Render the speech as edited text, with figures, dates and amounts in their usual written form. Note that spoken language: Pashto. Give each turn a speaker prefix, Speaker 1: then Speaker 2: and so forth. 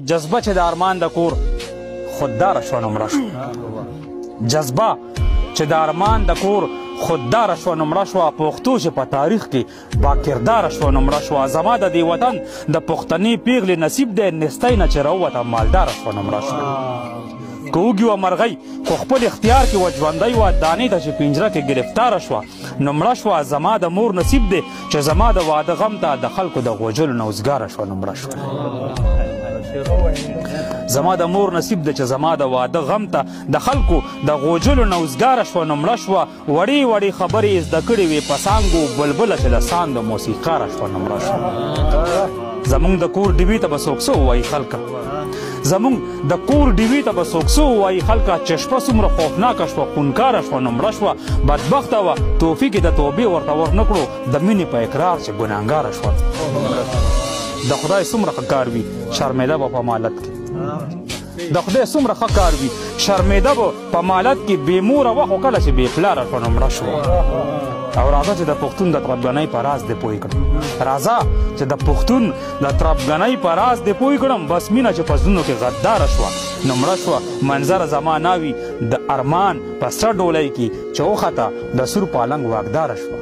Speaker 1: جذبه چې د ارمان د کور خودداره شوه نو مړه شوه جذبه چې د ارمان د کور خودداره شوه نو مړه شوه پښتو چې په تاریخ کې باکرداره شوه نو مړه شوه زما د دې وطن د پښتنې پیغلې نصیب دی نستی نه چې راووته مالداره شوه نو مړه شوه که وږي وه مرغۍ خو خپل اختیار کې وه ژوندی وه دانې ته چې پنجره کې ګرفتاره شوه نو مړه شوه زما د مور نصیب دی چې زما د واده غم ته د خلکو د غوجلو نه اوزګاره شوه نو مړه شوه زما د مور نصیب دی چې زما د واده غم ته د خلکو د غوجلو نه اوزګاره شوه نو مړه شوه وړې وړې خبرې یې زده کړې وې په څانګو بلبله چې د ساند موسیقاره شوه نو مړه شوه زمونږ د کور ډیوې ته به څوک څه ووایي خلکه زمونږ د کور ډیوې ته به څوک څه ووایي خلکه چې شپه څومره خوفناکه شوه خونکاره شوه نو مړه شوه بدبخته وه توفیق یې د توبې ورته ورنه کړو د مینې په اقرار چې ګناهګاره شوه د خدای څومره ښه کار وي شرمېده به په مالت کې د خدای څومره ښه کار وي شرمېده به په مالت کې بې موره وه خو کله چې بې پلاره شوه نو مړه شوه او راځه چې د پښتون د تربګنۍ په راز دې پوه کړم راځه چې د پښتون د تربګنۍ په راز دې پوه کړم بس مینه چې په زړونو کې غداره شوه نو مړه شوه منظره زما ناوي د ارمان په سره ډولۍ کې چې وخته د سور پالنګ واګداره شوه